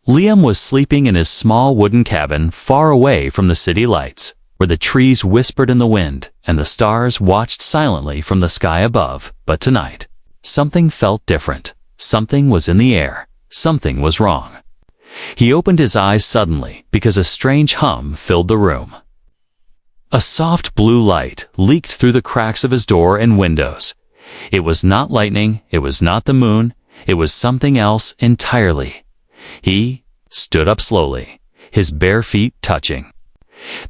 Liam was sleeping in his small wooden cabin far away from the city lights, where the trees whispered in the wind and the stars watched silently from the sky above. But tonight, something felt different. Something was in the air. Something was wrong. He opened his eyes suddenly because a strange hum filled the room. A soft blue light leaked through the cracks of his door and windows. It was not lightning, it was not the moon, it was something else entirely. He stood up slowly, his bare feet touching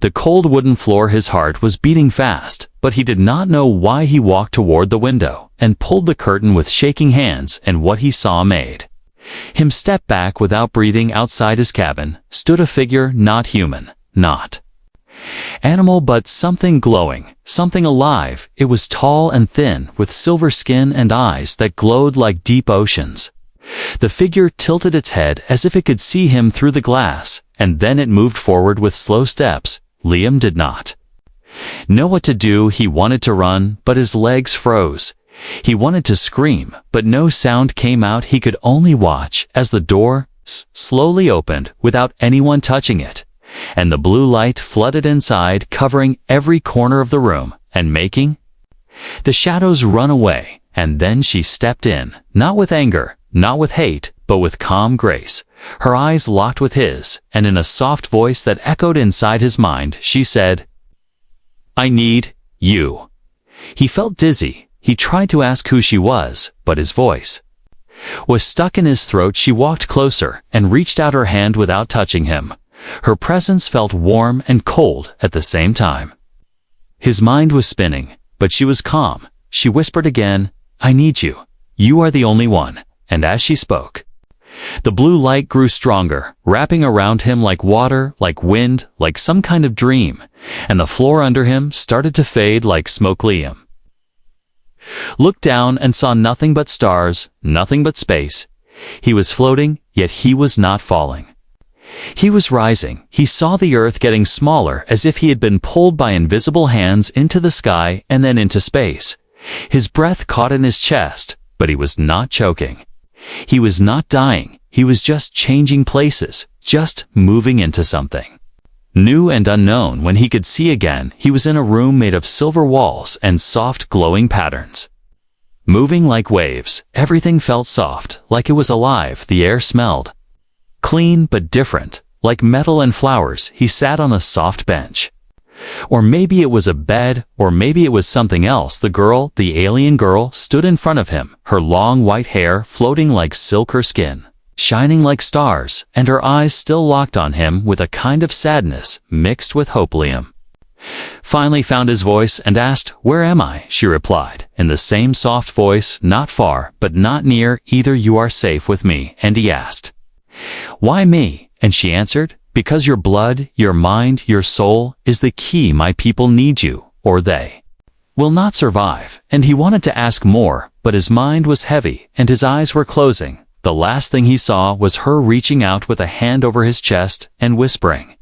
the cold wooden floor. His heart was beating fast, but he did not know why. He walked toward the window and pulled the curtain with shaking hands, and what he saw made him step back without breathing. Outside his cabin stood a figure, not human, not animal, but something glowing, something alive. It was tall and thin, with silver skin and eyes that glowed like deep oceans. The figure tilted its head as if it could see him through the glass, and then it moved forward with slow steps. Liam did not know what to do. He wanted to run, but his legs froze. He wanted to scream, but no sound came out. He could only watch as the door slowly opened without anyone touching it, and the blue light flooded inside, covering every corner of the room and making the shadows run away. And then she stepped in, not with anger, not with hate, but with calm grace. Her eyes locked with his, and in a soft voice that echoed inside his mind, she said, "I need you." He felt dizzy. He tried to ask who she was, but his voice was stuck in his throat. She walked closer and reached out her hand without touching him. Her presence felt warm and cold at the same time. His mind was spinning, but she was calm. She whispered again, "I need you. You are the only one." And as she spoke, the blue light grew stronger, wrapping around him like water, like wind, like some kind of dream, and the floor under him started to fade like smoke. Liam looked down and saw nothing but stars, nothing but space. He was floating, yet he was not falling. He was rising. He saw the earth getting smaller, as if he had been pulled by invisible hands into the sky and then into space. His breath caught in his chest, but he was not choking. He was not dying. He was just changing places, just moving into something new and unknown. When he could see again, he was in a room made of silver walls and soft glowing patterns, moving like waves. Everything felt soft, like it was alive. The air smelled clean but different, like metal and flowers. He sat on a soft bench. Or maybe it was a bed, or maybe it was something else. The girl, the alien girl, stood in front of him, her long white hair floating like silk, her skin shining like stars, and her eyes still locked on him with a kind of sadness mixed with hope. Liam finally found his voice and asked, "Where am I?" She replied, in the same soft voice, "Not far, but not near either. You are safe with me." And he asked, "Why me?" And she answered, "Because your blood, your mind, your soul is the key. My people need you, or they will not survive." And he wanted to ask more, but his mind was heavy and his eyes were closing. The last thing he saw was her reaching out with a hand over his chest and whispering,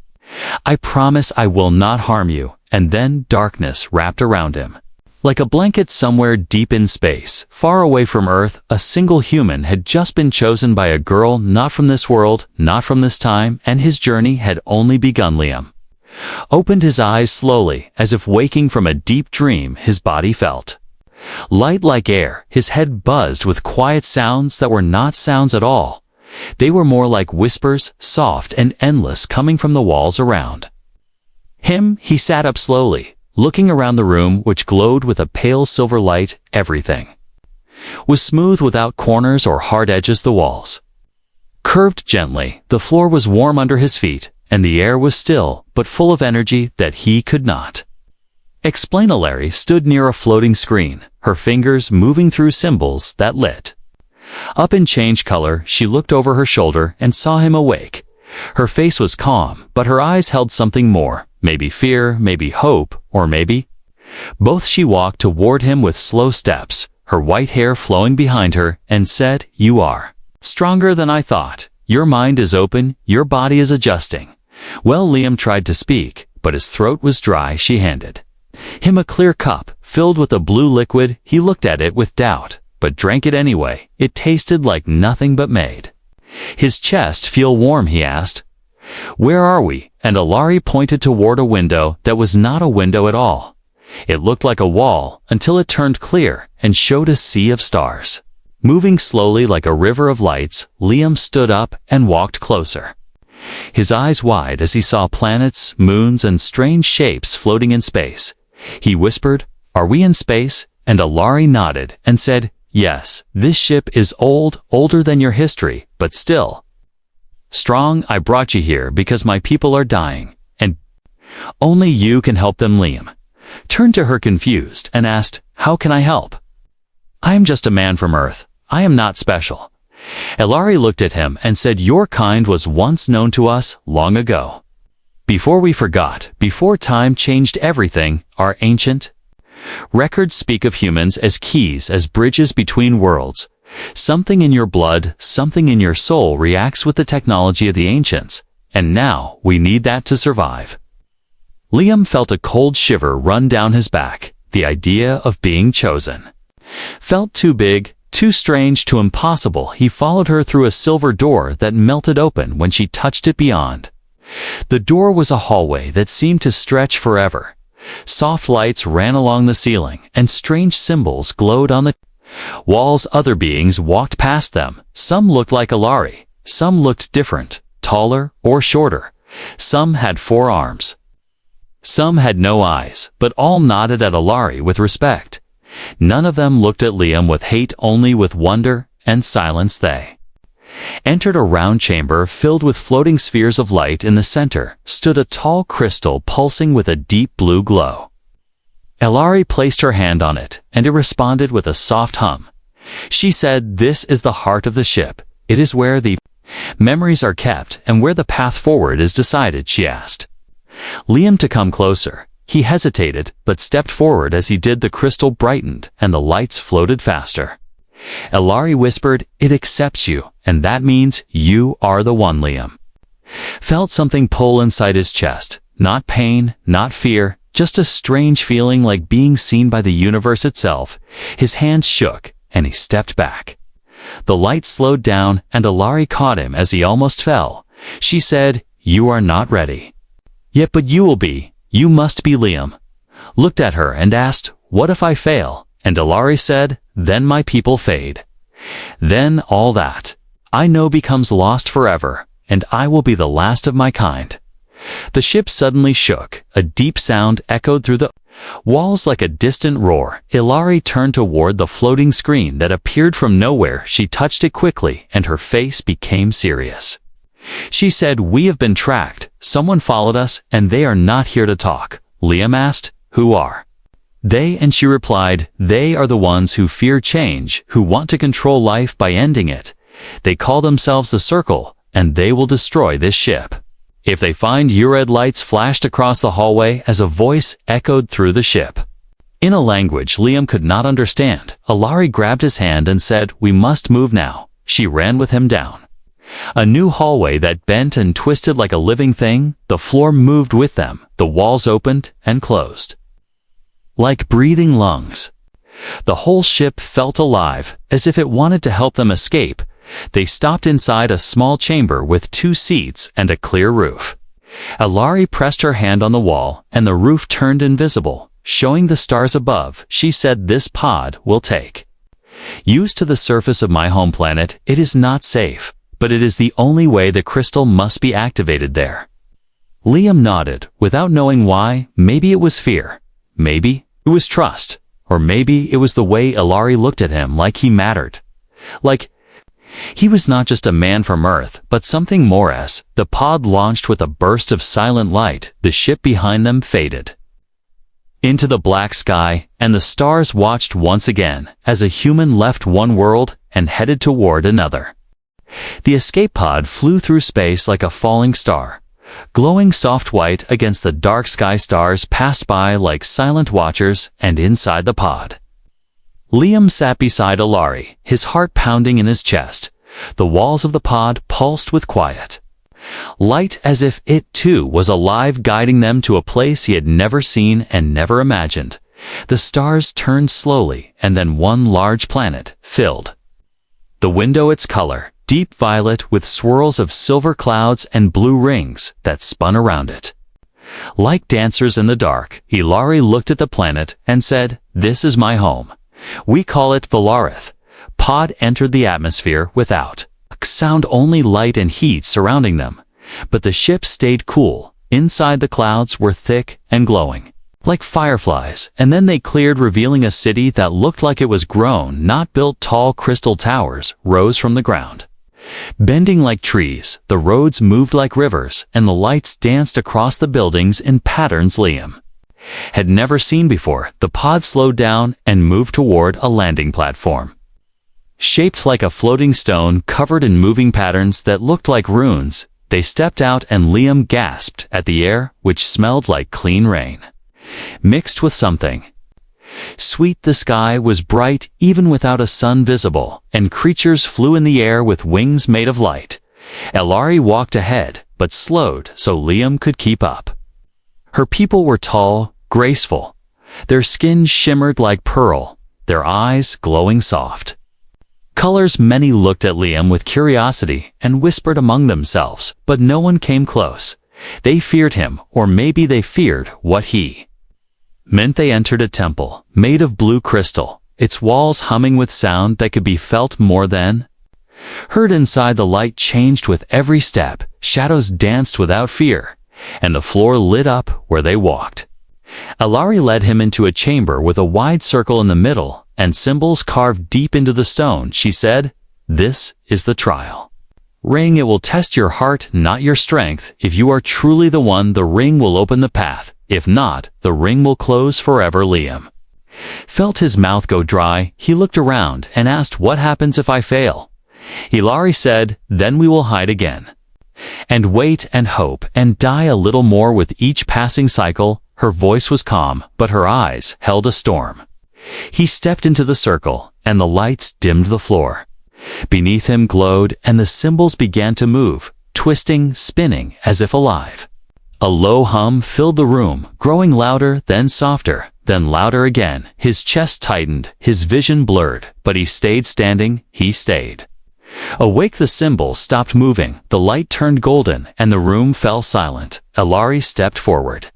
"I promise I will not harm you." And then darkness wrapped around him. Like a blanket somewhere deep in space, far away from Earth, a single human had just been chosen by a girl not from this world, not from this time, and his journey had only begun. Liam opened his eyes slowly, as if waking from a deep dream. His body felt light like air. His head buzzed with quiet sounds that were not sounds at all. They were more like whispers, soft and endless, coming from the walls around him. He sat up slowly, looking around the room, which glowed with a pale silver light. Everything was smooth, without corners or hard edges. The walls curved gently. The floor was warm under his feet, and the air was still, but full of energy that he could not explain. Larry stood near a floating screen, her fingers moving through symbols that lit up and changed color. She looked over her shoulder and saw him awake. Her face was calm, but her eyes held something more, maybe fear, maybe hope, or maybe both. She walked toward him with slow steps, her white hair flowing behind her, and said, "You are stronger than I thought. Your mind is open, your body is adjusting." Well, Liam tried to speak, but his throat was dry. She handed him a clear cup, filled with a blue liquid. He looked at it with doubt, but drank it anyway. It tasted like nothing but made His chest feel warm, he asked. Where are we? And Alari pointed toward a window that was not a window at all. It looked like a wall until it turned clear and showed a sea of stars. Moving slowly like a river of lights, Liam stood up and walked closer. His eyes wide as he saw planets, moons, and strange shapes floating in space. He whispered, "Are we in space?" And Alari nodded and said, "Yes, this ship is old, older than your history, but still strong. I brought you here because my people are dying, and only you can help them." Liam turned to her confused and asked, "How can I help?" "I am just a man from Earth. I am not special." Alari looked at him and said, "Your kind was once known to us long ago. Before we forgot, before time changed everything, our ancient records speak of humans as keys, as bridges between worlds. Something in your blood, something in your soul reacts with the technology of the ancients, and now we need that to survive." Liam felt a cold shiver run down his back. The idea of being chosen felt too big, too strange, too impossible. He followed her through a silver door that melted open when she touched it beyond. The door was a hallway that seemed to stretch forever. Soft lights ran along the ceiling, and strange symbols glowed on the walls. Other beings walked past them. Some looked like Alari. Some looked different, taller or shorter. Some had 4 arms. Some had no eyes, but all nodded at Alari with respect. None of them looked at Liam with hate, only with wonder and silence. They entered a round chamber filled with floating spheres of light. In the center stood a tall crystal pulsing with a deep blue glow. Alari placed her hand on it, and it responded with a soft hum. She said, "This is the heart of the ship. It is where the memories are kept and where the path forward is decided." She asked Liam to come closer. He hesitated, but stepped forward. As he did, the crystal brightened, and the lights floated faster. Alari whispered, "It accepts you, and that means you are the one." Liam felt something pull inside his chest. Not pain, not fear, just a strange feeling like being seen by the universe itself. His hands shook, and he stepped back. The light slowed down, and Alari caught him as he almost fell. She said, "You are not ready yet, but you will be. You must be." Liam looked at her and asked, "What if I fail?" And Alari said, "Then my people fade. Then all that I know becomes lost forever, and I will be the last of my kind." The ship suddenly shook. A deep sound echoed through the walls like a distant roar. Alari turned toward the floating screen that appeared from nowhere. She touched it quickly, and her face became serious. She said, "We have been tracked. Someone followed us, and they are not here to talk." Liam asked, "Who are they?" And she replied, "They are the ones who fear change, who want to control life by ending it. They call themselves the Circle, and they will destroy this ship if they find you." Red lights flashed across the hallway as a voice echoed through the ship in a language Liam could not understand. Alari grabbed his hand and said, "We must move now." She ran with him down a new hallway that bent and twisted like a living thing. The floor moved with them. The walls opened and closed like breathing lungs. The whole ship felt alive, as if it wanted to help them escape. They stopped inside a small chamber with 2 seats and a clear roof. Alari pressed her hand on the wall, and the roof turned invisible, showing the stars above. She said, "This pod will take you to the surface of my home planet. It is not safe, but it is the only way. The crystal must be activated there." Liam nodded, without knowing why. Maybe it was fear. Maybe it was trust. Or maybe it was the way Alari looked at him, like he mattered. Like he was not just a man from Earth, but something more. As the pod launched with a burst of silent light, the ship behind them faded into the black sky, and the stars watched once again, as a human left one world and headed toward another. The escape pod flew through space like a falling star, glowing soft white against the dark sky. Stars passed by like silent watchers, and inside the pod, Liam sat beside Alari, his heart pounding in his chest. The walls of the pod pulsed with quiet light, as if it too was alive, guiding them to a place he had never seen and never imagined. The stars turned slowly, and then one large planet filled the window. Its color, deep violet with swirls of silver clouds and blue rings that spun around it. Like dancers in the dark, Ilari looked at the planet and said, "This is my home. We call it Valarith." Pod entered the atmosphere without sound, only light and heat surrounding them. But the ship stayed cool. Inside, the clouds were thick and glowing, like fireflies, and then they cleared, revealing a city that looked like it was grown, not built. Tall crystal towers rose from the ground. Bending like trees, the roads moved like rivers, and the lights danced across the buildings in patterns Liam had never seen before. The pod slowed down and moved toward a landing platform, shaped like a floating stone covered in moving patterns that looked like runes. They stepped out and Liam gasped at the air, which smelled like clean rain, mixed with something sweet. The sky was bright even without a sun visible, and creatures flew in the air with wings made of light. Ilari walked ahead, but slowed so Liam could keep up. Her people were tall, graceful. Their skin shimmered like pearl, their eyes glowing soft colors. Many looked at Liam with curiosity and whispered among themselves, but no one came close. They feared him, or maybe they feared what he meant. They entered a temple made of blue crystal, its walls humming with sound that could be felt more than heard. Inside, the light changed with every step, shadows danced without fear, and the floor lit up where they walked. Ilari led him into a chamber with a wide circle in the middle and symbols carved deep into the stone. She said, "This is the trial ring. It will test your heart, not your strength. If you are truly the one, the ring will open the path. If not, the ring will close forever." Liam felt his mouth go dry. He looked around and asked, "What happens if I fail?" Ilari said, "Then we will hide again, and wait and hope and die a little more with each passing cycle." Her voice was calm, but her eyes held a storm. He stepped into the circle, and the lights dimmed the floor. Beneath him glowed, and the symbols began to move, twisting, spinning, as if alive. A low hum filled the room, growing louder, then softer, then louder again. His chest tightened, his vision blurred, but he stayed standing. He stayed awake. The symbols stopped moving, the light turned golden, and the room fell silent. Ilari stepped forward,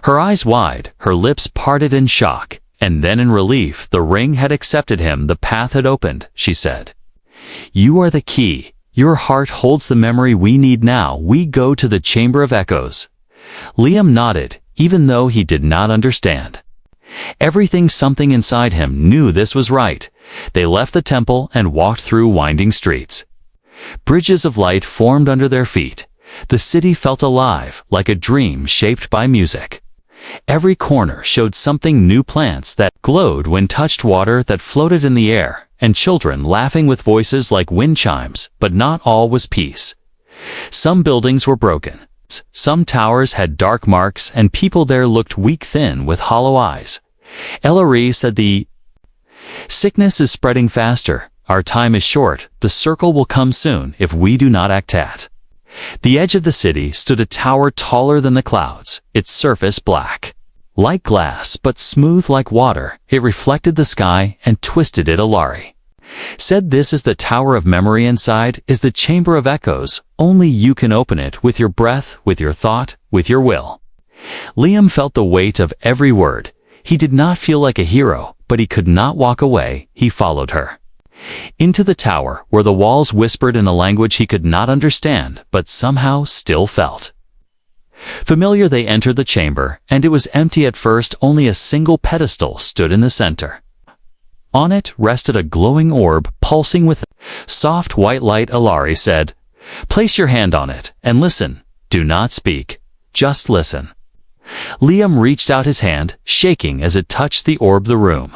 her eyes wide, her lips parted in shock, and then in relief. The ring had accepted him. The path had opened. She said, "You are the key. Your heart holds the memory we need. Now we go to the Chamber of Echoes." Liam nodded, even though he did not understand everything. Something inside him knew this was right. They left the temple and walked through winding streets. Bridges of light formed under their feet. The city felt alive, like a dream shaped by music. Every corner showed something new: plants that glowed when touched, water that floated in the air, and children laughing with voices like wind chimes. But not all was peace. Some buildings were broken. Some towers had dark marks, and people there looked weak, thin, with hollow eyes. Ilari said, "The sickness is spreading faster. Our time is short. The circle will come soon if we do not act." At the edge of the city stood a tower taller than the clouds, its surface black like glass but smooth like water. It reflected the sky and twisted it. Ilari said, "This is the Tower of Memory. Inside is the Chamber of Echoes. Only you can open it, with your breath, with your thought, with your will." Liam felt the weight of every word. He did not feel like a hero, but he could not walk away. He followed her into the tower, where the walls whispered in a language he could not understand, but somehow still felt familiar. They entered the chamber, and it was empty at first. Only a single pedestal stood in the center. On it rested a glowing orb, pulsing with soft white light. Ilari said, "Place your hand on it, and listen. Do not speak. Just listen." Liam reached out his hand, shaking as it touched the orb. The room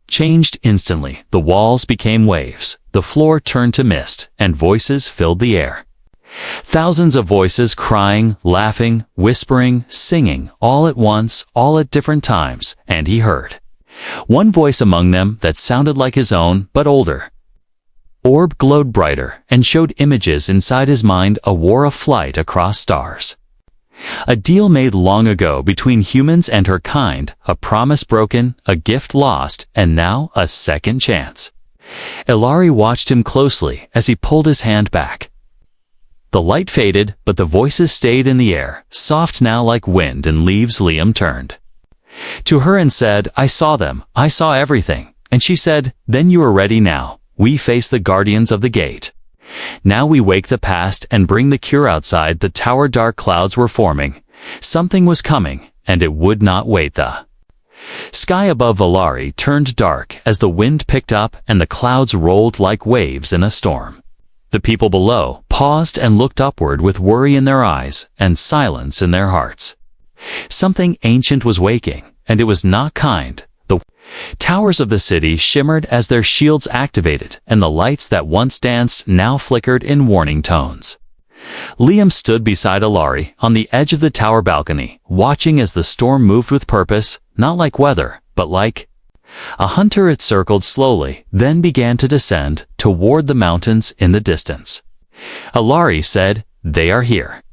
changed instantly. The walls became waves, the floor turned to mist, and voices filled the air. Thousands of voices, crying, laughing, whispering, singing, all at once, all at different times, and he heard one voice among them that sounded like his own, but older. Orb glowed brighter and showed images inside his mind: a war, a flight across stars, a deal made long ago between humans and her kind, a promise broken, a gift lost, and now a second chance. Ilari watched him closely as he pulled his hand back. The light faded, but the voices stayed in the air, soft now like wind and leaves. Liam turned to her and said, "I saw them, I saw everything." And she said, "Then you are ready now. We face the guardians of the gate. Now we wake the past and bring the cure." Outside the tower, dark clouds were forming. Something was coming, and it would not wait. The sky above Ilari turned dark as the wind picked up and the clouds rolled like waves in a storm. The people below paused and looked upward with worry in their eyes and silence in their hearts. Something ancient was waking, and it was not kind. The towers of the city shimmered as their shields activated, and the lights that once danced now flickered in warning tones. Liam stood beside Ilari on the edge of the tower balcony, watching as the storm moved with purpose, not like weather, but like a hunter. It circled slowly, then began to descend toward the mountains in the distance. Ilari said, "They are here.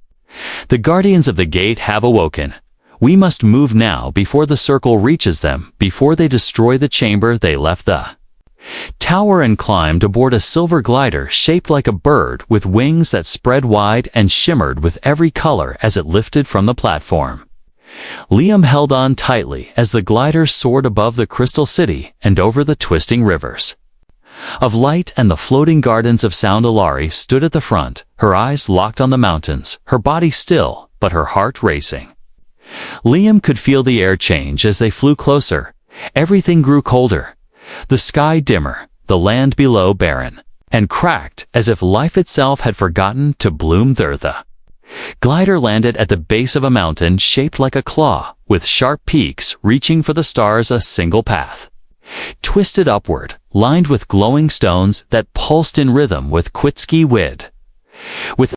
The guardians of the gate have awoken. We must move now before the circle reaches them, before they destroy the chamber." They left the tower and climbed aboard a silver glider shaped like a bird with wings that spread wide and shimmered with every color as it lifted from the platform. Liam held on tightly as the glider soared above the crystal city and over the twisting rivers of light and the floating gardens of sound. Ilari stood at the front, her eyes locked on the mountains, her body still, but her heart racing. Liam could feel the air change as they flew closer. Everything grew colder, the sky dimmer, the land below barren and cracked as if life itself had forgotten to bloom there. The glider landed at the base of a mountain shaped like a claw, with sharp peaks reaching for the stars. A single path twisted upward, lined with glowing stones that pulsed in rhythm with Quitski wid. With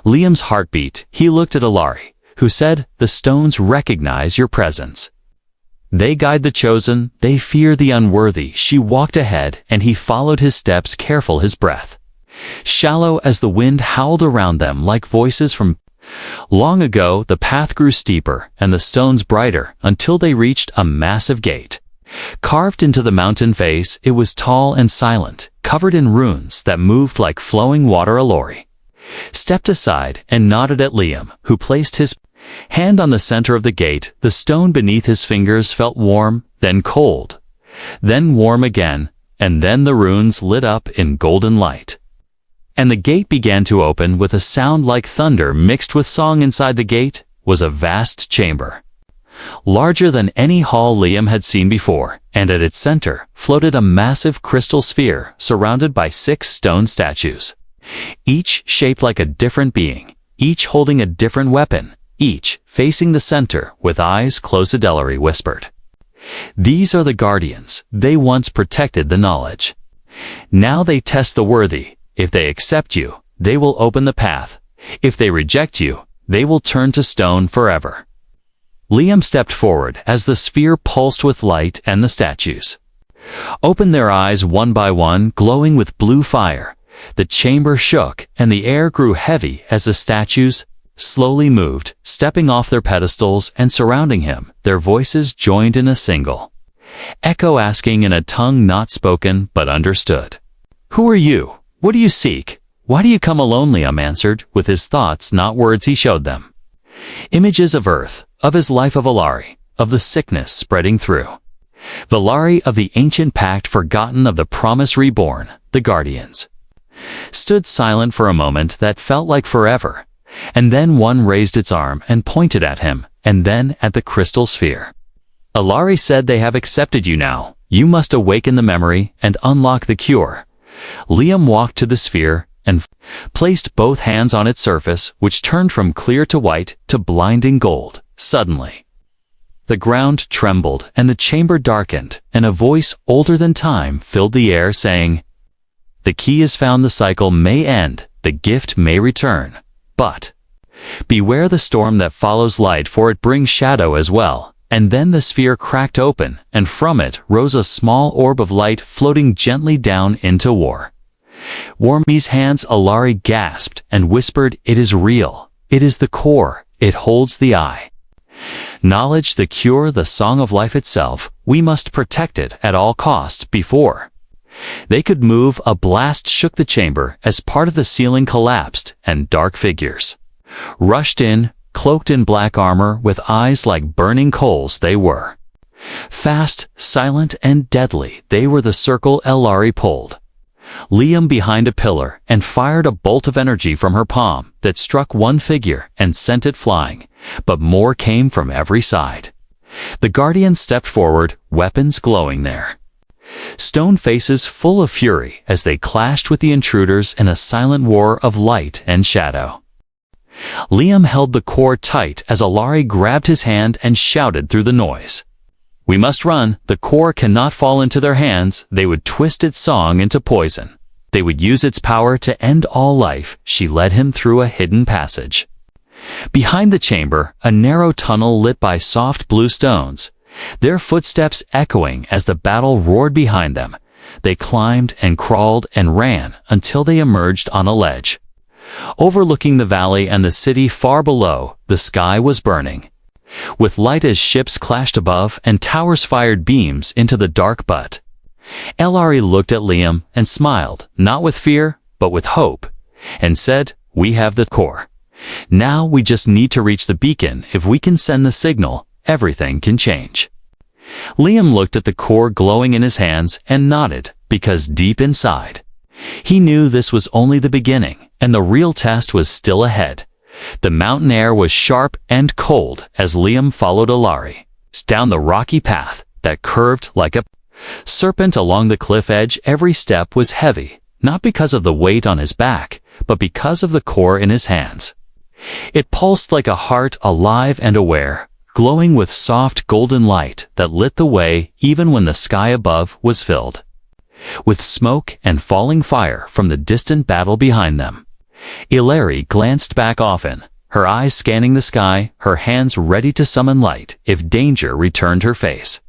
Liam's heartbeat, he looked at Ilari, who said, "The stones recognize your presence. They guide the chosen, they fear the unworthy." She walked ahead, and he followed his steps, careful, his breath shallow as the wind howled around them like voices from long ago. The path grew steeper and the stones brighter until they reached a massive gate carved into the mountain face. It was tall and silent, covered in runes that moved like flowing water. Ilari stepped aside and nodded at Liam, who placed his hand on the center of the gate. The stone beneath his fingers felt warm, then cold, then warm again, and then the runes lit up in golden light. And the gate began to open with a sound like thunder mixed with song. Inside the gate was a vast chamber, larger than any hall Liam had seen before, and at its center floated a massive crystal sphere surrounded by 6 stone statues, each shaped like a different being, each holding a different weapon, each facing the center with eyes closed. Ilari whispered, "These are the guardians. They once protected the knowledge. Now they test the worthy. If they accept you, they will open the path. If they reject you, they will turn to stone forever." Liam stepped forward as the sphere pulsed with light, and the statues opened their eyes one by one, glowing with blue fire. The chamber shook, and the air grew heavy as the statues slowly moved, stepping off their pedestals and surrounding him. Their voices joined in a single echo, asking in a tongue not spoken but understood, "Who are you? What do you seek? Why do you come alone?" Liam answered, with his thoughts, not words. He showed them images of Earth, of his life, of Ilari, of the sickness spreading through Ilari, of the ancient pact forgotten, of the promise reborn. The guardians stood silent for a moment that felt like forever, and then one raised its arm and pointed at him, and then at the crystal sphere. Ilari said, "They have accepted you now. You must awaken the memory and unlock the cure." Liam walked to the sphere and placed both hands on its surface, which turned from clear to white to blinding gold. Suddenly, the ground trembled and the chamber darkened, and a voice older than time filled the air, saying, "The key is found. The cycle may end, the gift may return, but beware the storm that follows light, for it brings shadow as well." And then the sphere cracked open, and from it rose a small orb of light floating gently down into Warmy's hands. Ilari gasped and whispered, "It is real. It is the core. It holds the eye. Knowledge, the cure, the song of life itself. We must protect it at all costs before They could move. A blast shook the chamber as part of the ceiling collapsed, and dark figures rushed in, cloaked in black armor with eyes like burning coals. They were fast, silent, and deadly. They were the circle Elari pulled Liam behind a pillar and fired a bolt of energy from her palm that struck one figure and sent it flying, but more came from every side. The guardians stepped forward, weapons glowing there. Stone faces full of fury as they clashed with the intruders in a silent war of light and shadow. Liam held the core tight as Elari grabbed his hand and shouted through the noise. "We must run. The core cannot fall into their hands. They would twist its song into poison. They would use its power to end all life." She led him through a hidden passage. Behind the chamber, a narrow tunnel lit by soft blue stones, their footsteps echoing as the battle roared behind them. They climbed and crawled and ran until they emerged on a ledge. Overlooking the valley and the city far below, the sky was burning, with light as ships clashed above and towers fired beams into the dark butt. Elari looked at Liam and smiled, not with fear, but with hope, and said, "We have the core. Now we just need to reach the beacon. If we can send the signal, everything can change." Liam looked at the core glowing in his hands and nodded, because deep inside, he knew this was only the beginning, and the real test was still ahead. The mountain air was sharp and cold as Liam followed Elari down the rocky path that curved like a serpent along the cliff edge. Every step was heavy, not because of the weight on his back, but because of the core in his hands. It pulsed like a heart, alive and aware, glowing with soft golden light that lit the way even when the sky above was filled with smoke and falling fire from the distant battle behind them. Elari glanced back often, her eyes scanning the sky, her hands ready to summon light if danger returned. Her face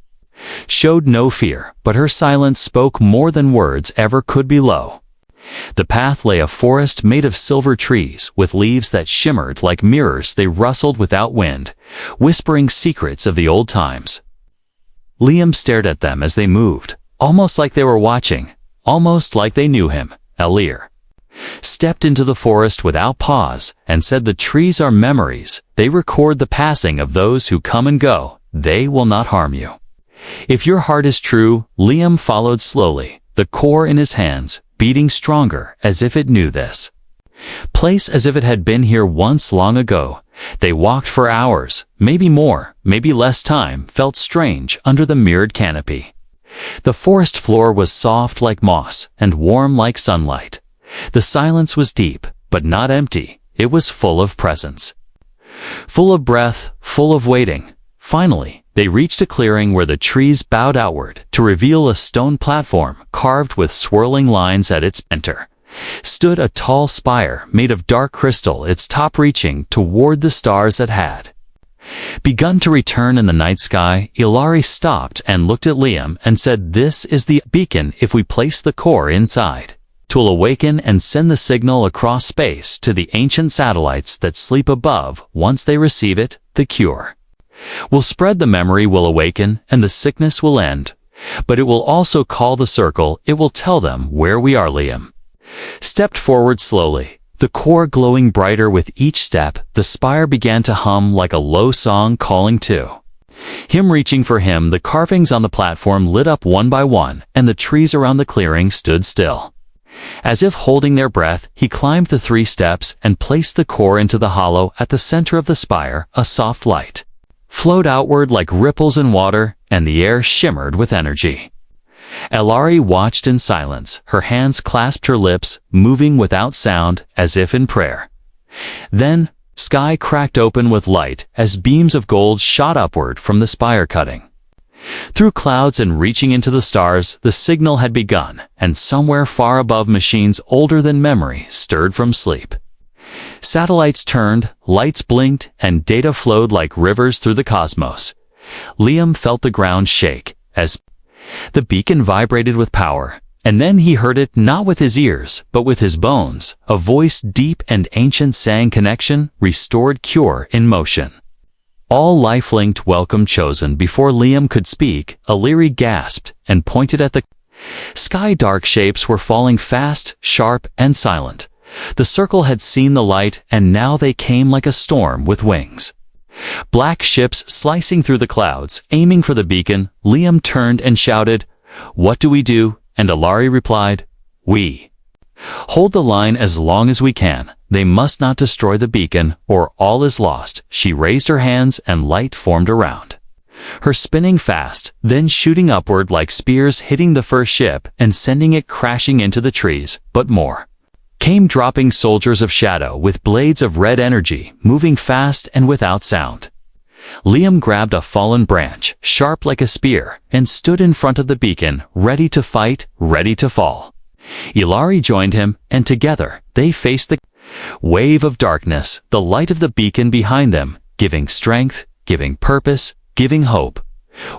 showed no fear, but her silence spoke more than words ever could. Below the path lay a forest made of silver trees with leaves that shimmered like mirrors. They rustled without wind, whispering secrets of the old times. Liam stared at them as they moved, almost like they were watching, almost like they knew him. Elari stepped into the forest without pause and said, "The trees are memories. They record the passing of those who come and go. They will not harm you. If your heart is true." Liam followed slowly, the core in his hands, beating stronger as if it knew this place, as if it had been here once long ago. They walked for hours, maybe more, maybe less. Time felt strange under the mirrored canopy. The forest floor was soft like moss and warm like sunlight. The silence was deep, but not empty. It was full of presence, full of breath, full of waiting. Finally, they reached a clearing where the trees bowed outward to reveal a stone platform carved with swirling lines. At its center stood a tall spire made of dark crystal, its top reaching toward the stars that had begun to return in the night sky. Elari stopped and looked at Liam and said, "This is the beacon. If we place the core inside, it will awaken and send the signal across space to the ancient satellites that sleep above. Once they receive it, the cure will spread, the memory will awaken, and the sickness will end. But it will also call the circle. It will tell them where we are." Liam stepped forward slowly, the core glowing brighter with each step. The spire began to hum like a low song calling to him, reaching for him. The carvings on the platform lit up one by one, and the trees around the clearing stood still, as if holding their breath. He climbed the 3 steps and placed the core into the hollow at the center of the spire. A soft light flowed outward like ripples in water, and the air shimmered with energy. Elari watched in silence, her hands clasped, her lips moving without sound, as if in prayer. Then, sky cracked open with light as beams of gold shot upward from the spire, cutting through clouds and reaching into the stars. The signal had begun, and somewhere far above, machines older than memory stirred from sleep. Satellites turned, lights blinked, and data flowed like rivers through the cosmos. Liam felt the ground shake as the beacon vibrated with power, and then he heard it, not with his ears, but with his bones. A voice deep and ancient sang, "Connection restored, cure in motion. All life linked, welcome chosen." Before Liam could speak, Elari gasped and pointed at the Sky dark shapes were falling fast, sharp, and silent. The circle had seen the light, and now they came like a storm with wings. Black ships slicing through the clouds, aiming for the beacon. Liam turned and shouted, "What do we do?" And Alari replied, "We hold the line as long as we can. They must not destroy the beacon, or all is lost." She raised her hands, and light formed around her, spinning fast, then shooting upward like spears, hitting the first ship and sending it crashing into the trees. But more came, dropping soldiers of shadow with blades of red energy, moving fast and without sound. Liam grabbed a fallen branch, sharp like a spear, and stood in front of the beacon, ready to fight, ready to fall. Ilari joined him, and together they faced the wave of darkness, the light of the beacon behind them, giving strength, giving purpose, giving hope.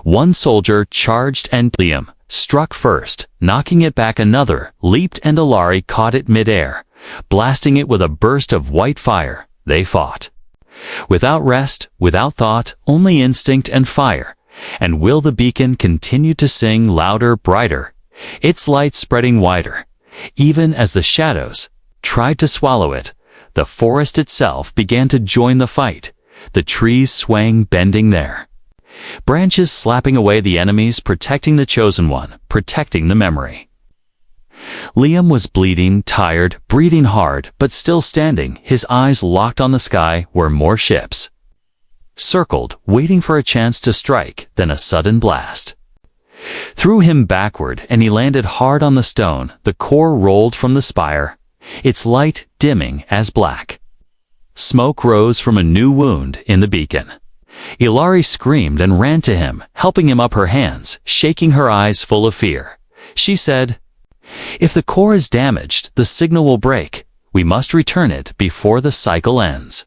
One soldier charged, and Liam struck first, knocking it back. Another leaped, and Alari caught it mid-air, blasting it with a burst of white fire. They fought without rest, without thought, only instinct and fire. And will the beacon continued to sing louder, brighter, its light spreading wider. Even as the shadows tried to swallow it, the forest itself began to join the fight, the trees swaying, bending their branches, slapping away the enemies, protecting the chosen one, protecting the memory. Liam was bleeding, tired, breathing hard, but still standing, his eyes locked on the sky where more ships circled, waiting for a chance to strike. Then a sudden blast threw him backward, and he landed hard on the stone. The core rolled from the spire, its light dimming as black smoke rose from a new wound in the beacon. Ilari screamed and ran to him, helping him up, her hands shaking, her eyes full of fear. She said, "If the core is damaged, the signal will break. We must return it before the cycle ends."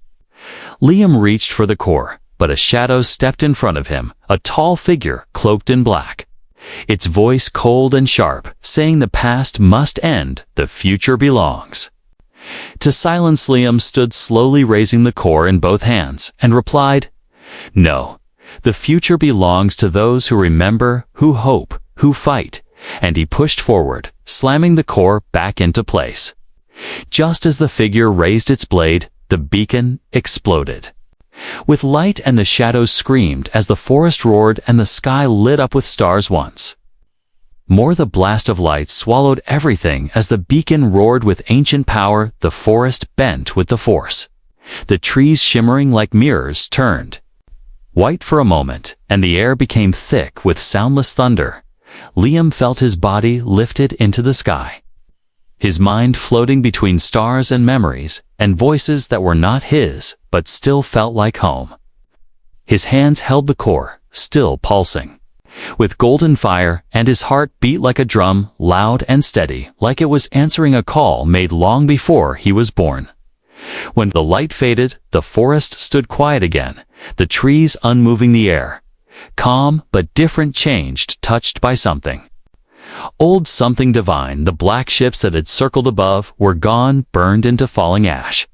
Liam reached for the core, but a shadow stepped in front of him, a tall figure cloaked in black, its voice cold and sharp, saying the past must end, the future belongs to silence. Liam stood slowly, raising the core in both hands, and replied, "No, the future belongs to those who remember, who hope, who fight." And he pushed forward, slamming the core back into place. Just as the figure raised its blade, the beacon exploded with light, and the shadows screamed as the forest roared and the sky lit up with stars. Once more the blast of light swallowed everything as the beacon roared with ancient power. The forest bent with the force. The trees, shimmering like mirrors, turned white for a moment, and the air became thick with soundless thunder. Liam felt his body lifted into the sky, his mind floating between stars and memories, and voices that were not his, but still felt like home. His hands held the core, still pulsing with golden fire, and his heart beat like a drum, loud and steady, like it was answering a call made long before he was born. When the light faded, the forest stood quiet again, the trees unmoving, the air calm but different, changed, touched by something old, something divine. The black ships that had circled above were gone, burned into falling ash.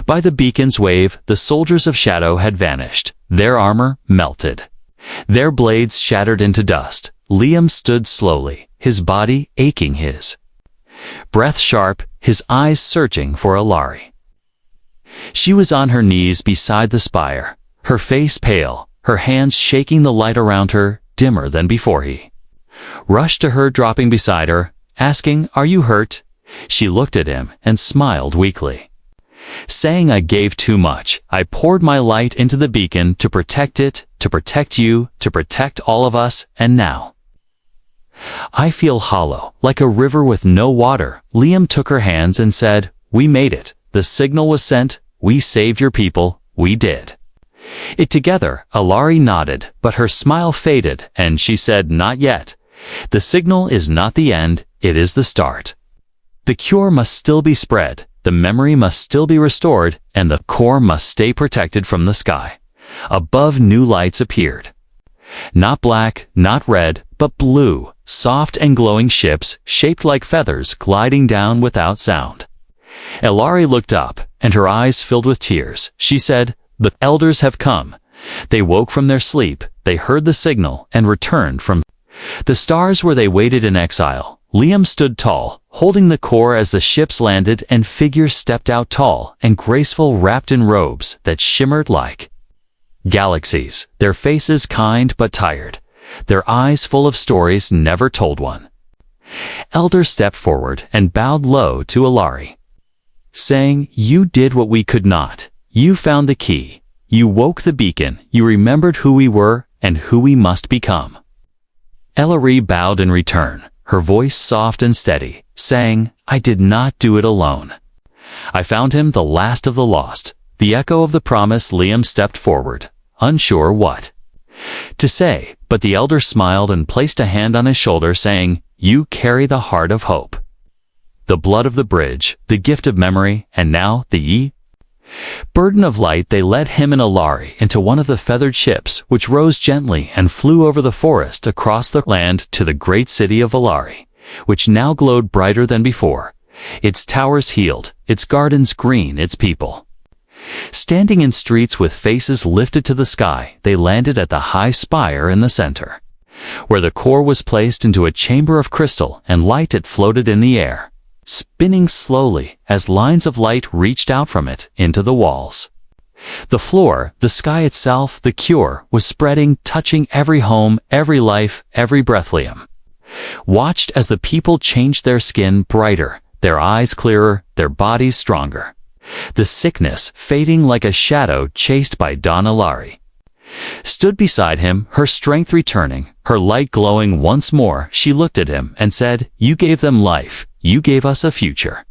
By the beacon's wave, the soldiers of shadow had vanished, their armor melted, their blades shattered into dust. Liam stood slowly, his body aching, his breath sharp, his eyes searching for Alari. She was on her knees beside the spire, her face pale, her hands shaking, the light around her dimmer than before. He rushed to her, dropping beside her, asking, "Are you hurt?" She looked at him and smiled weakly, saying, "I gave too much. I poured my light into the beacon to protect it, to protect you, to protect all of us, and now I feel hollow, like a river with no water." Liam took her hands and said, "We made it. The signal was sent. We saved your people. We did it together." Alari nodded, but her smile faded, and she said, "Not yet. The signal is not the end, it is the start. The cure must still be spread, the memory must still be restored, and the core must stay protected from the sky." Above, new lights appeared. Not black, not red, but blue, soft and glowing ships, shaped like feathers, gliding down without sound. Alari looked up, and her eyes filled with tears. She said, "The elders have come. They woke from their sleep, they heard the signal, and returned from The stars where they waited in exile. Liam stood tall, holding the core as the ships landed and figures stepped out tall and graceful, wrapped in robes that shimmered like galaxies, their faces kind but tired, their eyes full of stories never told one. Elders stepped forward and bowed low to Alari, saying, "You did what we could not. You found the key. You woke the beacon. You remembered who we were and who we must become." Ellery bowed in return, her voice soft and steady, saying, "I did not do it alone. I found him, the last of the lost." The echo of the promise. Liam stepped forward, unsure what to say, but the elder smiled and placed a hand on his shoulder, saying, "You carry the heart of hope, the blood of the bridge, the gift of memory, and now the burden of light." They led him and Alari into one of the feathered ships, which rose gently and flew over the forest across the land to the great city of Alari, which now glowed brighter than before, its towers healed, its gardens green, its people standing in streets with faces lifted to the sky. They landed at the high spire in the center, where the core was placed into a chamber of crystal, and light it floated in the air, spinning slowly as lines of light reached out from it into the walls. The floor, the sky itself, the cure, was spreading, touching every home, every life, every breath. Liam watched as the people changed, their skin brighter, their eyes clearer, their bodies stronger, the sickness fading like a shadow chased by dawn. Alari stood beside him, her strength returning, her light glowing once more. She looked at him and said, "You gave them life. You gave us a future.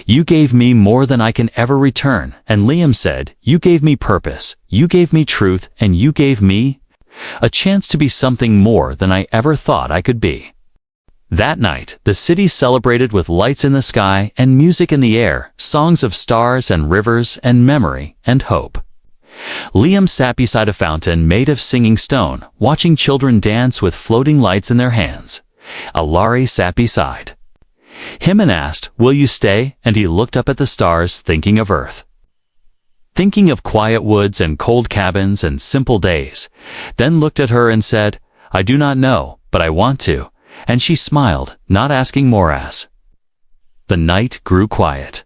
You gave me more than I can ever return." And Liam said, "You gave me purpose. You gave me truth, and you gave me a chance to be something more than I ever thought I could be." That night, the city celebrated with lights in the sky and music in the air, songs of stars and rivers and memory and hope. Liam sat beside a fountain made of singing stone, watching children dance with floating lights in their hands. Alari sat beside him and asked, "Will you stay?" And he looked up at the stars, thinking of Earth, thinking of quiet woods and cold cabins and simple days, then looked at her and said, "I do not know, but I want to." And she smiled, not asking more. As the night grew quiet,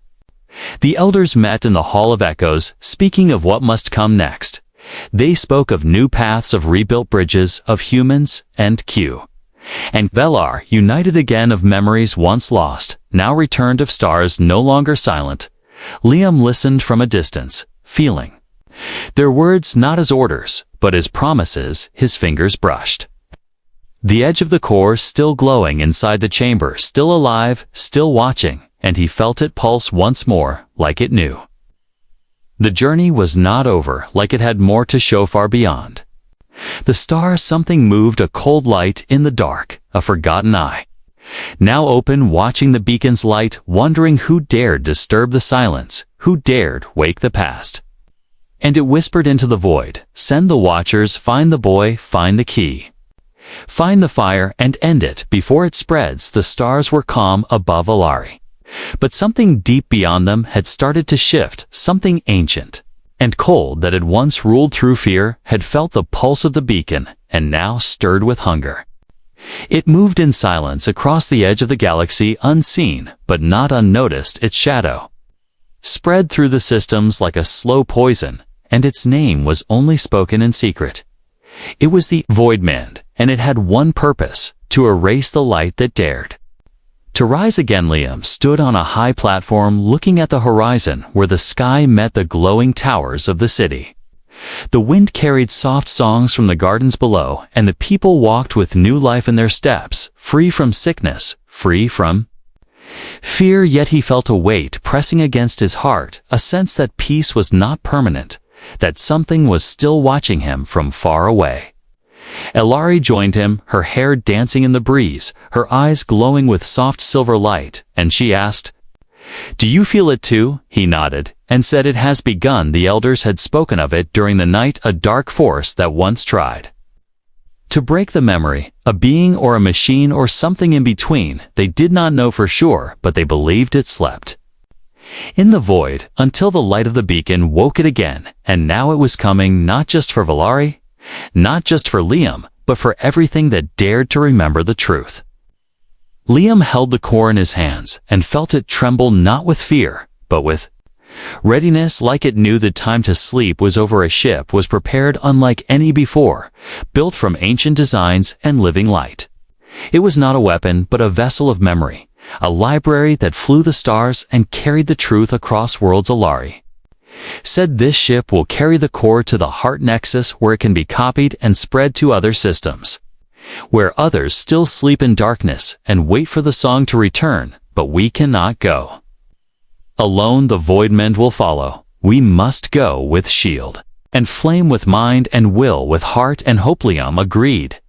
the elders met in the Hall of Echoes, speaking of what must come next. They spoke of new paths, of rebuilt bridges, of humans and Q and Velar united again, of memories once lost, now returned, of stars no longer silent. Liam listened from a distance, feeling their words not as orders, but as promises. His fingers brushed the edge of the core, still glowing inside the chamber, still alive, still watching, and he felt it pulse once more, like it knew the journey was not over, like it had more to show far beyond. The stars, something moved, a cold light in the dark, a forgotten eye, now open, watching the beacon's light, wondering who dared disturb the silence, who dared wake the past. And it whispered into the void, "Send the watchers, find the boy, find the key. Find the fire and end it before it spreads." The stars were calm above Alari, but something deep beyond them had started to shift, something ancient and cold that had once ruled through fear, had felt the pulse of the beacon, and now stirred with hunger. It moved in silence across the edge of the galaxy, unseen but not unnoticed. Its shadow spread through the systems like a slow poison, and its name was only spoken in secret. It was the Voidman, and it had one purpose: to erase the light that dared to rise again. Liam stood on a high platform, looking at the horizon where the sky met the glowing towers of the city. The wind carried soft songs from the gardens below, and the people walked with new life in their steps, free from sickness, free from fear. Yet he felt a weight pressing against his heart, a sense that peace was not permanent, that something was still watching him from far away. Alari joined him, her hair dancing in the breeze, her eyes glowing with soft silver light, and she asked, "Do you feel it too?" He nodded, and said, "It has begun." The elders had spoken of it during the night, a dark force that once tried to break the memory, a being or a machine or something in between. They did not know for sure, but they believed it slept in the void, until the light of the beacon woke it again, and now it was coming, not just for Valari, not just for Liam, but for everything that dared to remember the truth. Liam held the core in his hands and felt it tremble not with fear, but with readiness, like it knew the time to sleep was over. A ship was prepared unlike any before, built from ancient designs and living light. It was not a weapon, but a vessel of memory, a library that flew the stars and carried the truth across worlds. Alari said this ship will carry the core to the heart nexus, where it can be copied and spread to other systems, where others still sleep in darkness and wait for the song to return, but we cannot go alone. The Voidmen will follow. We must go with shield and flame, with mind and will, with heart and hope. Liam agreed,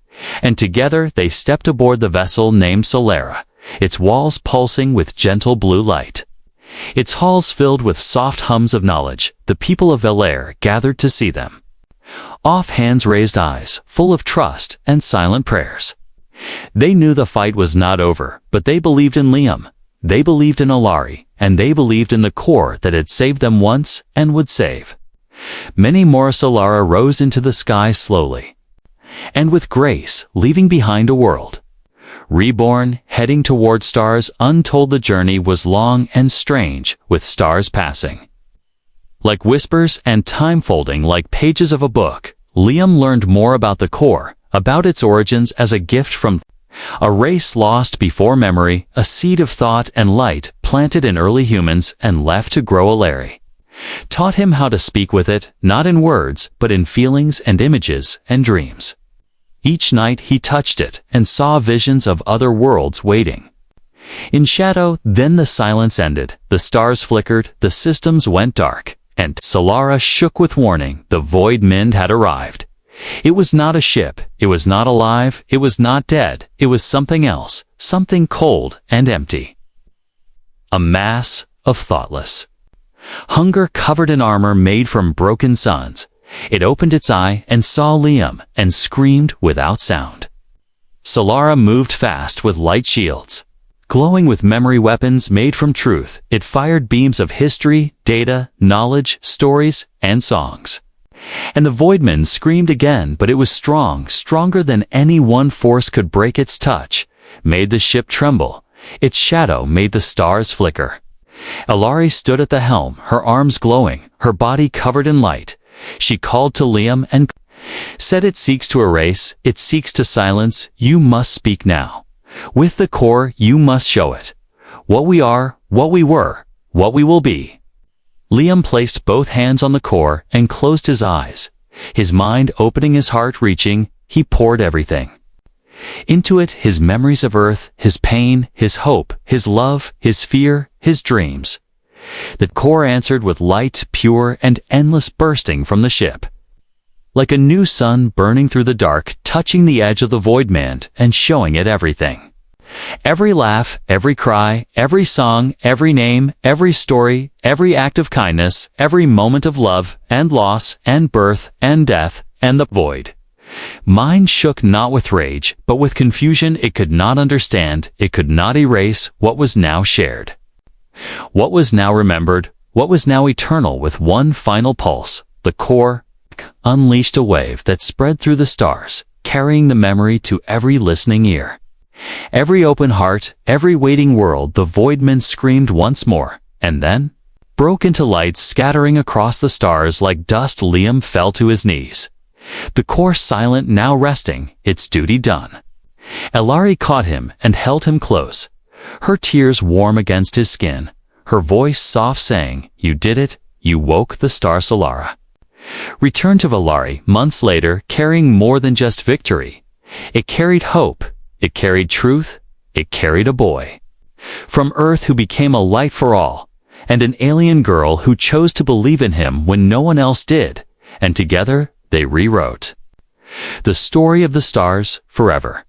and together they stepped aboard the vessel named Solara, its walls pulsing with gentle blue light, its halls filled with soft hums of knowledge. The people of Valair gathered to see them, off hands raised, eyes full of trust and silent prayers. They knew the fight was not over, but they believed in Liam, they believed in Alari, and they believed in the core that had saved them once and would save many more. Solara rose into the sky slowly and with grace, leaving behind a world reborn, heading toward stars untold. The journey was long and strange, with stars passing like whispers and time folding like pages of a book. Liam learned more about the core, about its origins as a gift from a race lost before memory, a seed of thought and light planted in early humans and left to grow. Alari taught him how to speak with it, not in words, but in feelings and images and dreams. Each night he touched it and saw visions of other worlds waiting in shadow. Then the silence ended, the stars flickered, the systems went dark, and Solara shook with warning. The Voidmen had arrived. It was not a ship, it was not alive, it was not dead, it was something else, something cold and empty. A mass of thoughtless hunger covered in armor made from broken suns. It opened its eye and saw Liam and screamed without sound. Solara moved fast with light shields, glowing with memory weapons made from truth. It fired beams of history, data, knowledge, stories, and songs. And the Voidmen screamed again, but it was strong, stronger than any one force could break. Its touch made the ship tremble. Its shadow made the stars flicker. Alari stood at the helm, her arms glowing, her body covered in light. She called to Liam and said, "It seeks to erase, it seeks to silence. You must speak now. With the core, you must show it. What we are, what we were, what we will be." Liam placed both hands on the core and closed his eyes. His mind opening, his heart reaching, he poured everything into it, his memories of Earth, his pain, his hope, his love, his fear, his dreams. The core answered with light, pure and endless, bursting from the ship like a new sun burning through the dark, touching the edge of the Voidman and showing it everything. Every laugh, every cry, every song, every name, every story, every act of kindness, every moment of love and loss and birth and death and the void. Mine shook not with rage, but with confusion. It could not understand, it could not erase what was now shared, what was now remembered, what was now eternal. With one final pulse, the core unleashed a wave that spread through the stars, carrying the memory to every listening ear, every open heart, every waiting world. The Voidmen screamed once more, and then broke into light, scattering across the stars like dust. Liam fell to his knees, the core silent, now resting, its duty done. Alari caught him and held him close, her tears warm against his skin, her voice soft, saying, "You did it, you woke the star." Solara returned to Valari months later, carrying more than just victory. It carried hope, it carried truth, it carried a boy from Earth who became a light for all, and an alien girl who chose to believe in him when no one else did, and together they rewrote the story of the stars forever.